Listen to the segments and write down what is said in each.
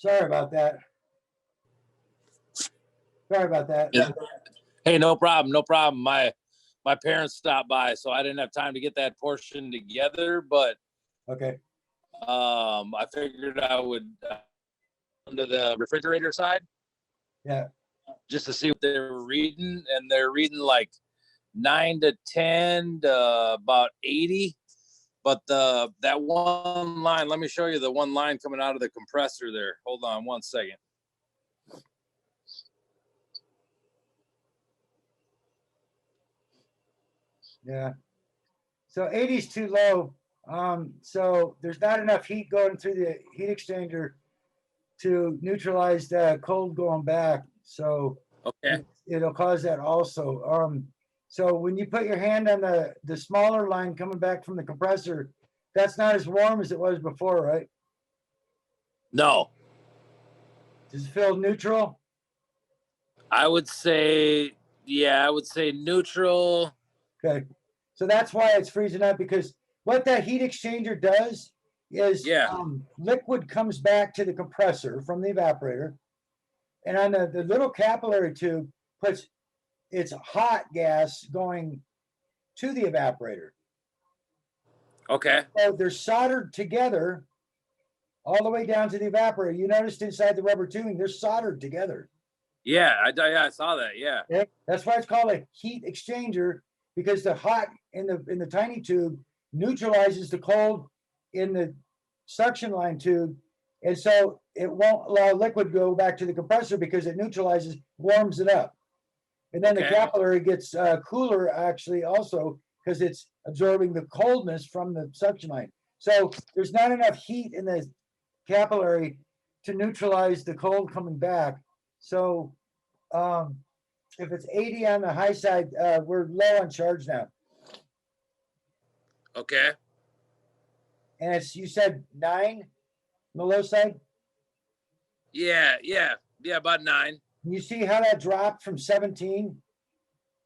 Sorry about that. Sorry about that. Yeah. Hey, no problem. No problem. My parents stopped by, so I didn't have time to get that portion together, but Okay. I figured I would under the refrigerator side. Yeah. Just to see what they were reading, and they're reading like 9 to 10 to about 80. But that one line, let me show you the one line coming out of the compressor there. Hold on one second. Yeah. So 80 is too low. So there's not enough heat going through the heat exchanger to neutralize the cold going back. So Okay. it'll cause that also. So when you put your hand on the smaller line coming back from the compressor, that's not as warm as it was before, right? No, Does it feel neutral? I would say, yeah, I would say neutral. Okay. So that's why it's freezing up, because what that heat exchanger does is liquid comes back to the compressor from the evaporator, and on the little capillary tube puts its hot gas going to the evaporator. Okay. So they're soldered together all the way down to the evaporator. You noticed inside the rubber tubing, they're soldered together. Yeah, I saw that. Yeah. Okay? That's why it's called a heat exchanger, because the hot in the tiny tube neutralizes the cold in the suction line tube, and so it won't allow liquid to go back to the compressor because it neutralizes, warms it up, and then the capillary gets cooler actually also because it's absorbing the coldness from the suction line. So there's not enough heat in the capillary to neutralize the cold coming back. So if it's 80 on the high side, we're low on charge now. Okay. And it's, you said 9 on the low side? Yeah, about 9. You see how that dropped from 17?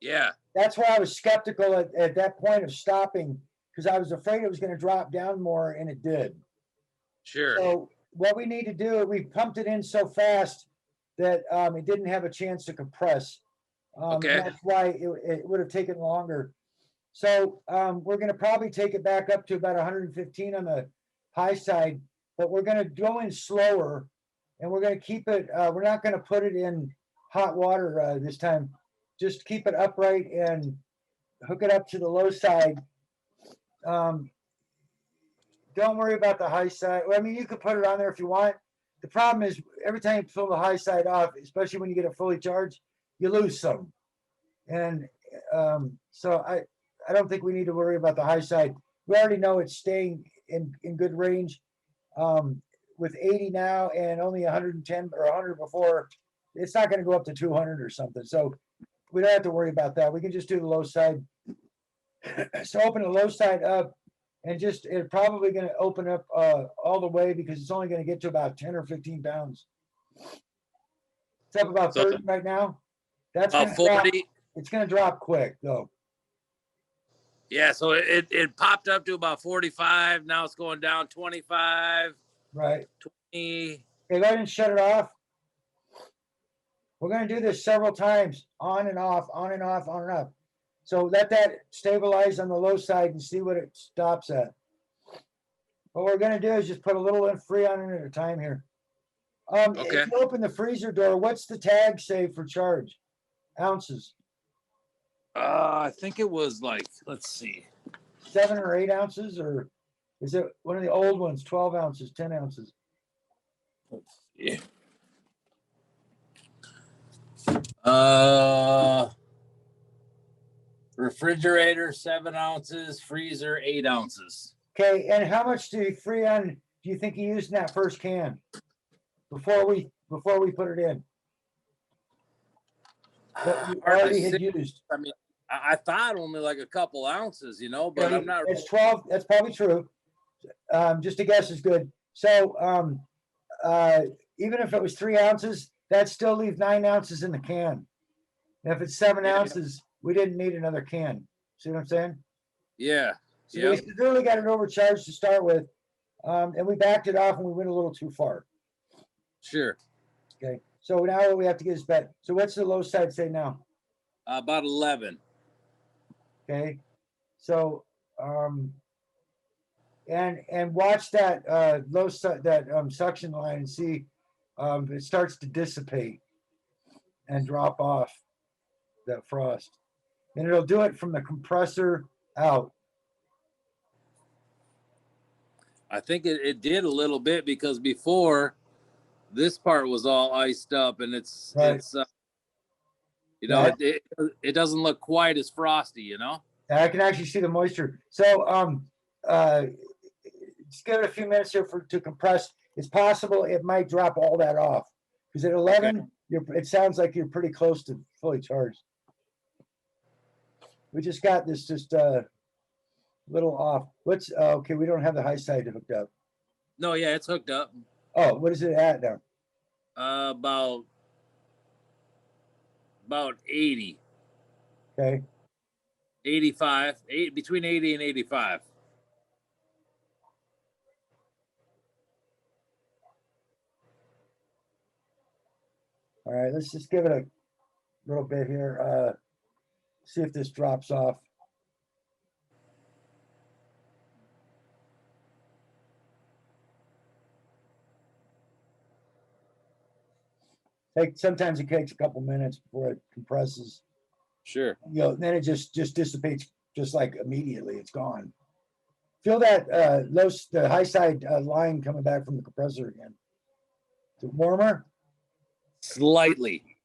Yeah. That's why I was skeptical at that point of stopping, because I was afraid it was going to drop down more, and it did. Sure. So what we need to do, we pumped it in so fast that it didn't have a chance to compress. Okay. That's why it would have taken longer. So we're going to probably take it back up to about 115 on the high side, but we're going to go in slower, and we're going to keep it, we're not going to put it in hot water this time. Just keep it upright and hook it up to the low side. Don't worry about the high side. Well, I mean, you could put it on there if you want. The problem is every time you pull the high side off, especially when you get it fully charged, you lose some. And so I don't think we need to worry about the high side. We already know it's staying in good range. With 80 now and only 110 or 100 before, it's not going to go up to 200 or something. So we don't have to worry about that. We can just do the low side. So open the low side up, and just, it's probably going to open up all the way, because it's only going to get to about 10 or 15 pounds. It's up about 30 right now. That's about 40. It's going to drop quick though. Yeah, so it popped up to about 45. Now it's going down 25. Right. 20. Okay, go ahead and shut it off. We're going to do this several times, on and off, on and off, on and off. So let that stabilize on the low side and see what it stops at. What we're going to do is just put a little Freon in at a time here. Okay. If you open the freezer door, what's the tag say for charge? Ounces. I think it was like, let's see, 7 or 8 ounces, or is it one of the old ones, 12 ounces, 10 ounces? Let's see. Refrigerator 7 ounces, freezer 8 ounces. Okay, and how much Freon do you think you used in that first can before we put it in? That you already had used. I mean, I thought only like a couple ounces, but I'm not. It's 12. That's probably true. Just a guess is good. So even if it was 3 ounces, that still leaves 9 ounces in the can. And if it's 7 ounces, we didn't need another can. See what I'm saying? Yeah. So we really got it overcharged to start with, and we backed it off, and we went a little too far. Sure. Okay, so now we have to get this back. So what's the low side say now? About 11. Okay, so, and watch that, that, suction line and see, if it starts to dissipate and drop off that frost. And it'll do it from the compressor out. I think it did a little bit because before this part was all iced up and Right. you know, Yeah. it doesn't look quite as frosty, you know? I can actually see the moisture. So, just give it a few minutes here to compress. It's possible it might drop all that off. Because at 11, it sounds like you're pretty close to fully charged. We just got this just little off. What's okay? We don't have the high side hooked up. No, yeah, it's hooked up. Oh, what is it at now? About 80. Okay. 85, between 80 and 85. All right, let's just give it a little bit here. See if this drops off. Sometimes it takes a couple minutes before it compresses. Sure. You know, then it just dissipates just like immediately. It's gone. Feel that the high side line coming back from the compressor again. Is it warmer? Slightly.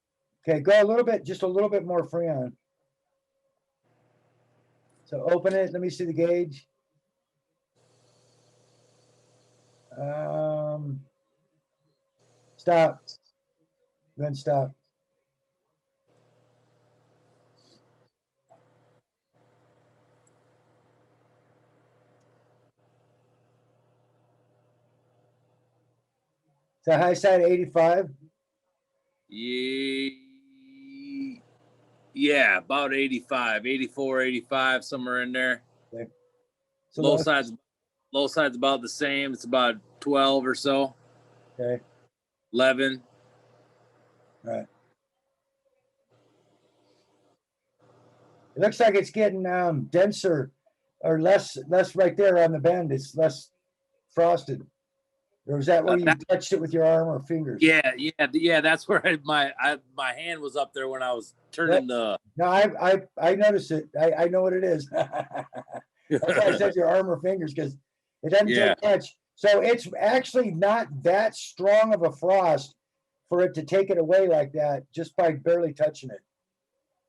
Okay, go a little bit, just a little bit more Freon. So open it. Let me see the gauge. Stop. Then stop. The high side 85. Yeah, about 85, 84, 85, somewhere in there. Okay. So low side's about the same. It's about 12 or so. Okay. 11. All right. It looks like it's getting denser or less right there on the bend. It's less frosted. Or is that where you touched it with your arm or fingers? Yeah. That's where my hand was up there when I was turning the. No, I noticed it. I know what it is. That's why I said your arm or fingers, because it doesn't take much. So it's actually not that strong of a frost for it to take it away like that just by barely touching it.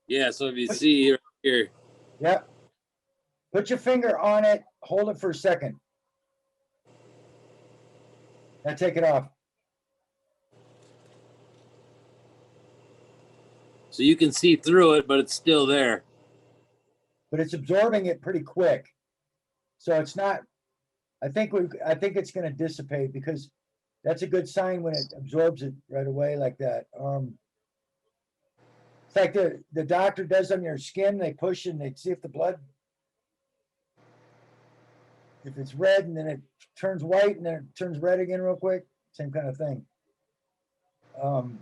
Yeah. So if you see here. Yep. Put your finger on it. Hold it for a second. Now take it off. So you can see through it, but it's still there. But it's absorbing it pretty quick. So it's not, I think it's going to dissipate, because that's a good sign when it absorbs it right away like that. It's like the doctor does on your skin. They push and they see if the blood, if it's red and then it turns white and then it turns red again real quick. Same kind of thing. And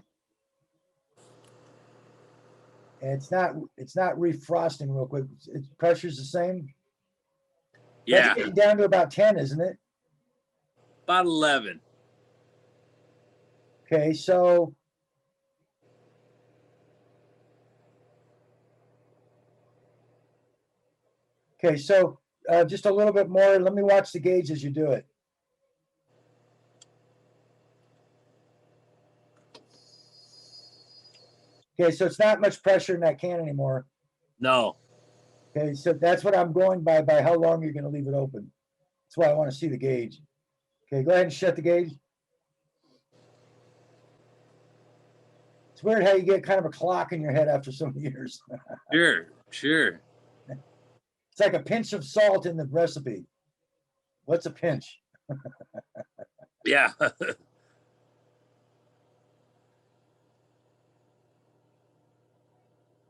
it's not refrosting real quick. Its pressure's the same. Yeah. That's getting down to about 10, isn't it? About 11. Okay, so just a little bit more. Let me watch the gauge as you do it. Okay, so it's not much pressure in that can anymore. No. Okay, so that's what I'm going by how long you're going to leave it open. That's why I want to see the gauge. Okay, go ahead and shut the gauge. It's weird how you get kind of a clock in your head after so many years. Sure. It's like a pinch of salt in the recipe. What's a pinch? Yeah.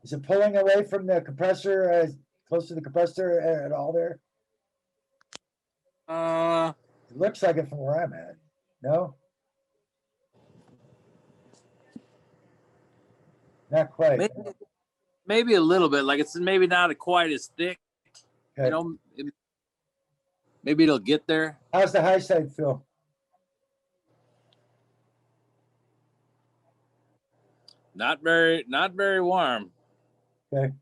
Is it pulling away from the compressor, close to the compressor at all there? It looks like it from where I'm at. No? Not quite. Maybe a little bit. Like it's maybe not quite as thick. Okay. You know, maybe it'll get there. How's the high side feel? Not very warm. Okay.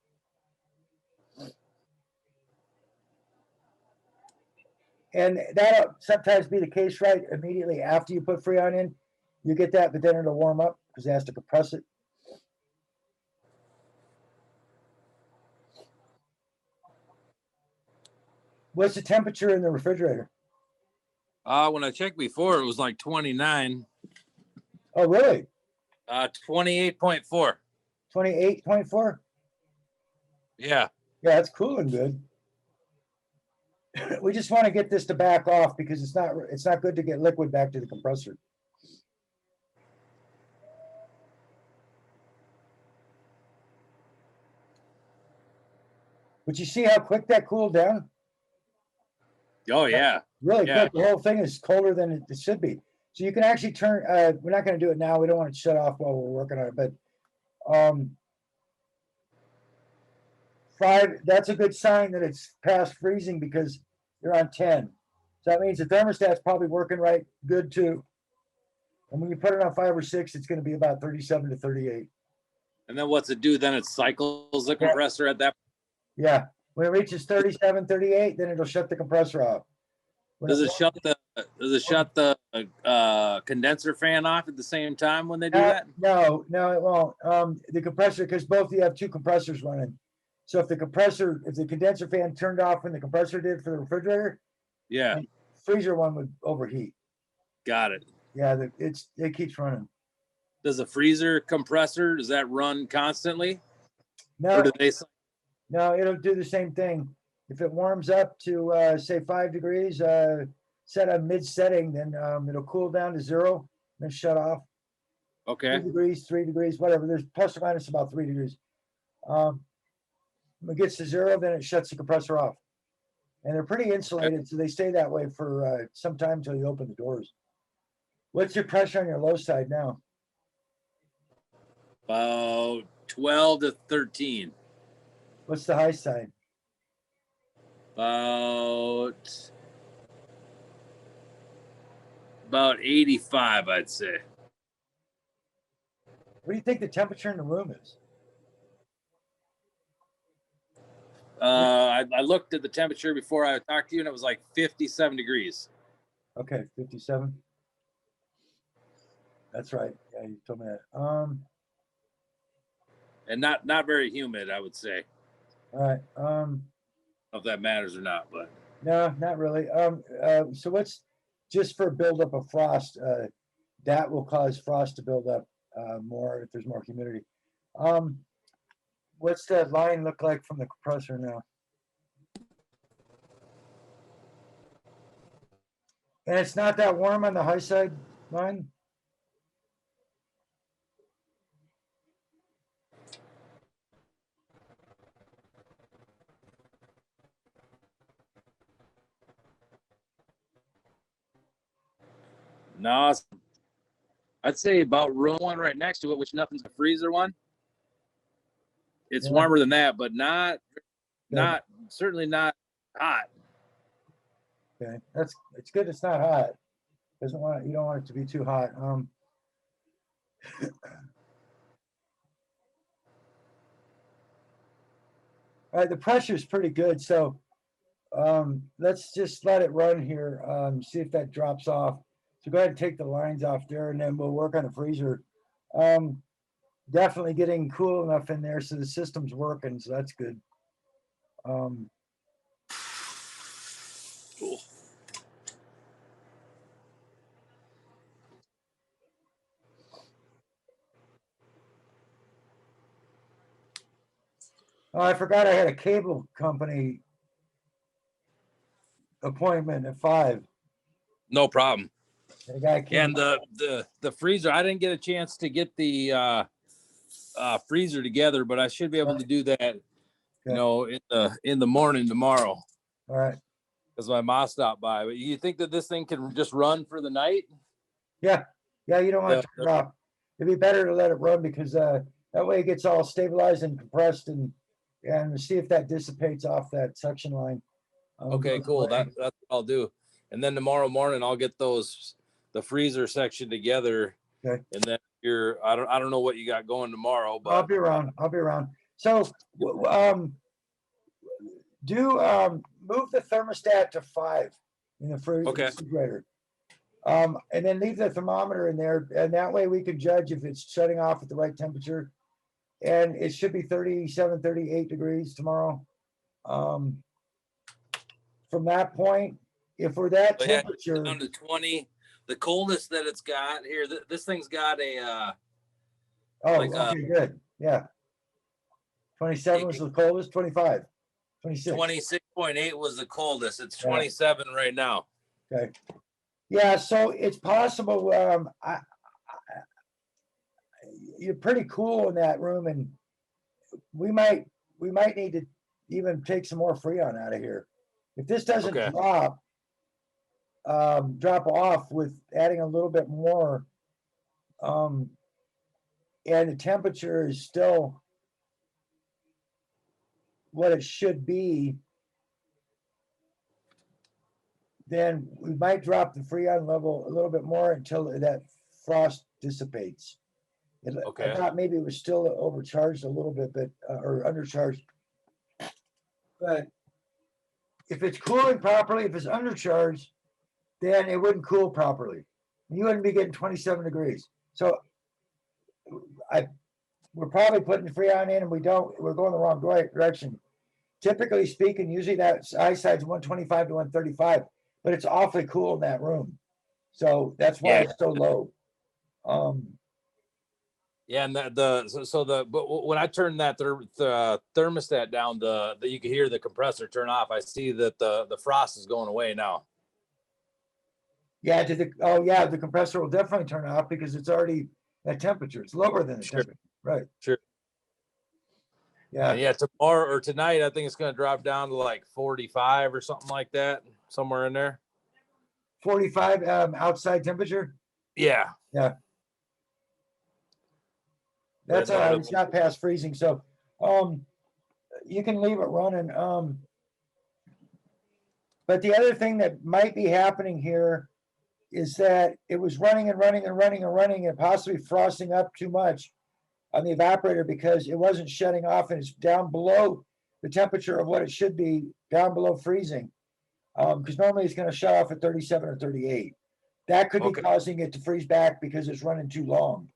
And that'll sometimes be the case, right? Immediately after you put Freon in, you get that, but then it'll warm up because it has to compress it. What's the temperature in the refrigerator? When I checked before, it was like 29. Oh, really? 28.4. 28.4? Yeah. Yeah, it's cooling good. We just want to get this to back off because it's not good to get liquid back to the compressor. But you see how quick that cooled down? Oh yeah. Really Yeah. quick. The whole thing is colder than it should be. So you can actually turn, we're not going to do it now. We don't want it to shut off while we're working on it, but 5, that's a good sign that it's past freezing because you're on 10. So that means the thermostat's probably working right good too. And when you put it on 5 or 6, it's going to be about 37 to 38. And then what's it do? Then it cycles the compressor at that. Yeah. When it reaches 37, 38, then it'll shut the compressor off. Does it shut the condenser fan off at the same time when they do that? No, it won't. The compressor, because both you have 2 compressors running. So if the condenser fan turned off when the compressor did for the refrigerator, Yeah. the freezer one would overheat. Got it. Yeah, it keeps running. Does a freezer compressor, does that run constantly? No, Or do they? no, it'll do the same thing. If it warms up to say 5 degrees, set on mid setting, then it'll cool down to 0, then shut off. Okay. 2 degrees, 3 degrees, whatever. There's plus or minus about 3 degrees. When it gets to 0, then it shuts the compressor off. And they're pretty insulated, so they stay that way for some time until you open the doors. What's your pressure on your low side now? About 12 to 13. What's the high side? About 85, I'd say. What do you think the temperature in the room is? I looked at the temperature before I talked to you, and it was like 57 degrees. Okay, 57. That's right. Yeah, you told me that. And not very humid, I would say. All right. I don't know if that matters or not, but No, not really. So what's just for buildup of frost? That will cause frost to build up more if there's more humidity. What's that line look like from the compressor now? And it's not that warm on the high side line? no, I'd say about row one right next to it, which nothing's a freezer one. It's Yeah. warmer than that, but certainly not hot. Okay, it's good. It's not hot. You don't want it to be too hot. All right, the pressure is pretty good. So let's just let it run here. See if that drops off. So go ahead and take the lines off there, and then we'll work on the freezer. Definitely getting cool enough in there so the system's working. So that's good. Cool. Oh, I forgot I had a cable company appointment at 5. No problem. The guy came. And the freezer, I didn't get a chance to get the freezer together, but I should be able to do that, in the morning tomorrow. All right. Because my mom stopped by. But you think that this thing can just run for the night? Yeah, you don't want to turn it off. It'd be better to let it run because That way it gets all stabilized and compressed and see if that dissipates off that suction line. Okay, goes cool. away. That's what I'll do. And then tomorrow morning I'll get the freezer section together. Okay. And then I don't know what you got going tomorrow, I'll but be around. I'll be around. So, move the thermostat to 5 in the Okay. refrigerator. And then leave the thermometer in there, and that way we can judge if it's shutting off at the right temperature. And it should be 37, 38 degrees tomorrow. From that point, if we're that But yeah, temperature, down to 20. The coldest that it's got here, this thing's got a like okay, good. Yeah. 27 was the coldest, 25, 26. 26.8 was the coldest. It's Yeah. 27 right now. Okay. Yeah, so it's possible. You're pretty cool in that room, and we might need to even take some more Freon out of here. If this doesn't Okay. drop off with adding a little bit more, and the temperature is still what it should be, then we might drop the Freon level a little bit more until that frost dissipates. Okay. I thought maybe it was still overcharged a little bit, but or undercharged. But if it's cooling properly, if it's undercharged, then it wouldn't cool properly. You wouldn't be getting 27 degrees. So we're probably putting Freon in, and we're going the wrong direction. Typically speaking, usually that high side's 125 to 135, but it's awfully cool in that room. So that's why it's so low. Yeah, and but when I turn that the thermostat down, you can hear the compressor turn off. I see that the frost is going away now. Yeah, the compressor will definitely turn off because it's already at temperature. It's lower than the temperature. Right. Sure. Yeah. And yeah, tomorrow or tonight, I think it's going to drop down to like 45 or something like that, somewhere in there. 45 outside temperature. Yeah. Yeah. That's all right. It's not past freezing, so you can leave it running. But the other thing that might be happening here is that it was running and running and running and running and possibly frosting up too much on the evaporator because it wasn't shutting off, and it's down below the temperature of what it should be, down below freezing. Because normally it's going to shut off at 37 or 38. That could be causing it to freeze back because it's running too long.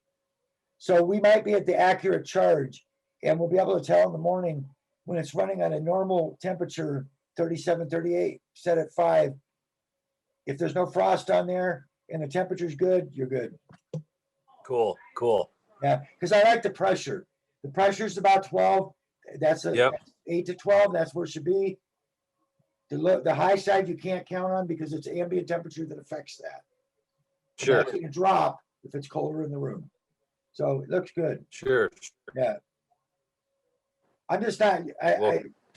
So we might be at the accurate charge, and we'll be able to tell in the morning when it's running on a normal temperature, 37, 38, set at 5. If there's no frost on there and the temperature's good, you're good. Cool. Yeah, because I like the pressure. The pressure's about 12. That's 8 to 12. That's where it should be. The high side you can't count on because it's ambient temperature that affects that. Sure. It's going to drop if it's colder in the room. So it looks good. Sure. Yeah. I'm just not.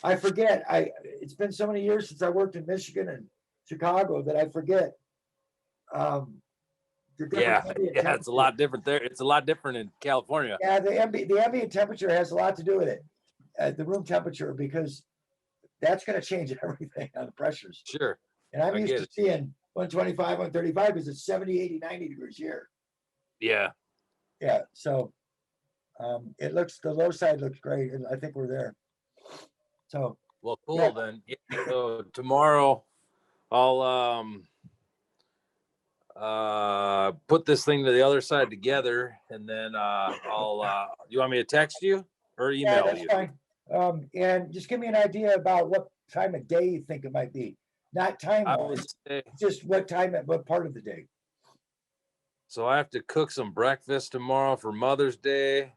I forget. It's been so many years since I worked in Michigan and Chicago that I forget. It's a lot different there. It's a lot different in California. Yeah, the ambient temperature has a lot to do with it, the room temperature, because that's going to change everything on the pressures. Sure. And I'm used to seeing 125, 135 because it's 70, 80, 90 degrees here. Yeah. Yeah. So the low side looks great, and I think we're there. So well, cool then. Yeah, so tomorrow I'll put this thing to the other side together, and then you want me to text you or email you? Fine. And just give me an idea about what time of day you think it might be. Not time wise, just what part of the day. So I have to cook some breakfast tomorrow for Mother's Day.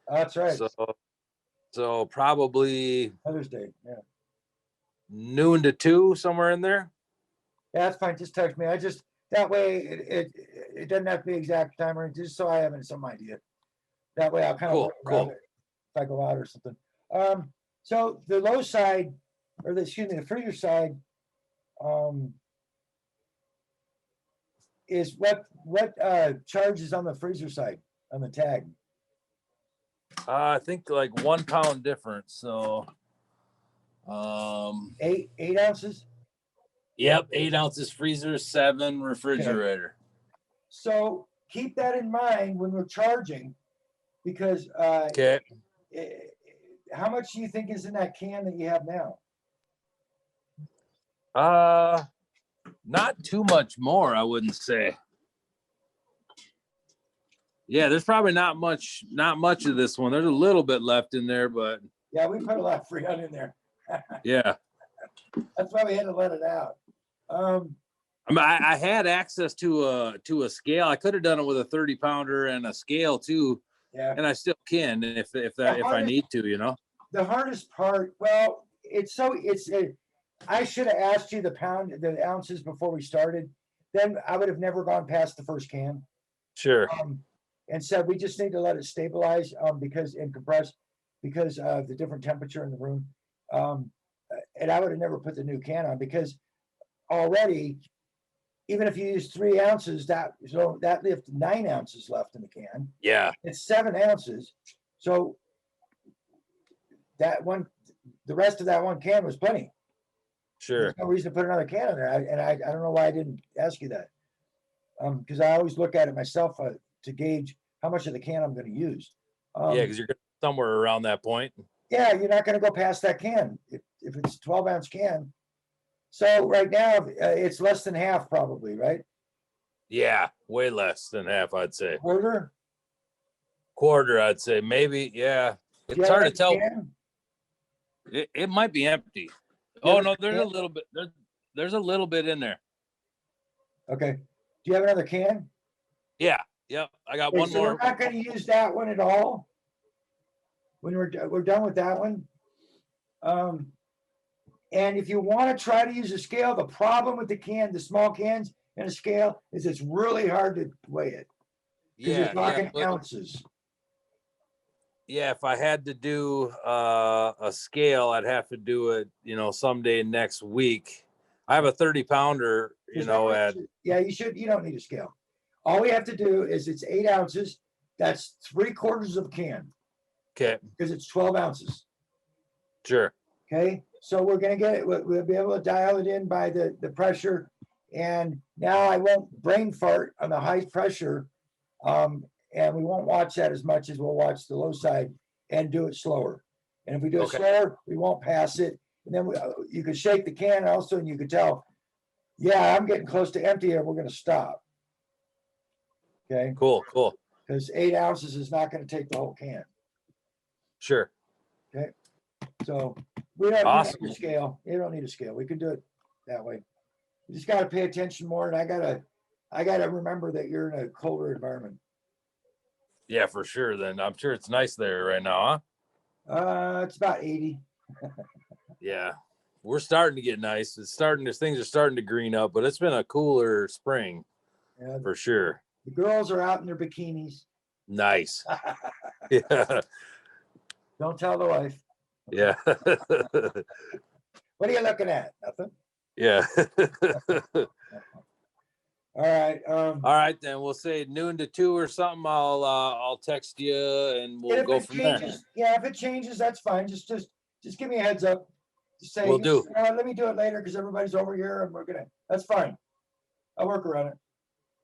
That's right. So probably Mother's Day, yeah. Noon to 2, somewhere in there. Yeah, that's fine. Just text me. That way it doesn't have to be exact time, or just so I have some idea. That way I'll kind of work around it if I go out or something. So the low side, or the freezer side, is what charge is on the freezer side on the tag? I think like 1 pound difference. So, 8 ounces. yep, 8 ounces freezer, 7 refrigerator. So keep that in mind when we're charging, because Okay. how much do you think is in that can that you have now? Not too much more, I wouldn't say. Yeah, there's probably not much of this one. There's a little bit left in there, but Yeah, we put a lot of Freon in there. yeah. That's why we had to let it out. I mean, I had access to a scale. I could have done it with a 30 pounder and a scale too, Yeah. and I still can if I need to, you know. The hardest part, well, I should have asked you the ounces before we started. Then I would have never gone past the first can. Sure. And said we just need to let it stabilize and compress because of the different temperature in the room. And I would have never put the new can on because already, even if you use 3 ounces, that left 9 ounces left in the can. Yeah. It's 7 ounces. So the rest of that one can was plenty. Sure. There's no reason to put another can in there. I don't know why I didn't ask you that. Because I always look at it myself to gauge how much of the can I'm going to use. Yeah, because you're somewhere around that point. Yeah, you're not going to go past that can if it's a 12-ounce can. So right now it's less than half, probably, right? Yeah, way less than half, I'd say. Quarter, I'd say maybe. Yeah, it's hard to tell. It might be empty. Oh no, there's a little bit. There's a little bit in there. Okay. Do you have another can? Yeah. Yep. I got one more. We're not going to use that one at all. When we're done with that one. And if you want to try to use a scale, the problem with the small cans and a scale is it's really hard to weigh it. Because you're talking ounces. Yeah, if I had to do a scale, I'd have to do it, someday next week. I have a 30 pounder, you don't need a scale. All we have to do is it's 8 ounces. That's 3/4 of a can. Okay. Because it's 12 ounces. Sure. Okay. So we're going to get it. We'll be able to dial it in by the pressure. And now I won't brain fart on the high pressure. And we won't watch that as much as we'll watch the low side and do it slower. And if we do it slower, we won't pass it. And then you can shake the can also, and you can tell, yeah, I'm getting close to empty here. We're going to stop. Okay. Cool. Because 8 ounces is not going to take the whole can. Sure. Okay. So we don't need a scale. You don't need a scale. We can do it that way. You just got to pay attention more. And I gotta remember that you're in a colder environment. Yeah, for sure. Then I'm sure it's nice there right now, huh? It's about 80. Yeah, we're starting to get nice. Things are starting to green up, but it's been a cooler spring, for sure. The girls are out in their bikinis. Nice. Yeah. Don't tell the wife. Yeah. What are you looking at? Nothing. Yeah. All right. All right, then we'll say noon to 2 or something. I'll text you and we'll go from there. Yeah, if it changes, that's fine. Just give me a heads up. Just say, we'll do. Let me do it later because everybody's over here and that's fine. I'll work around it.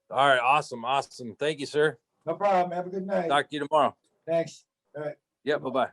All right. Awesome. Thank you, sir. No problem. Have a good night. Talk to you tomorrow. Thanks. All right. Yep. Bye-bye.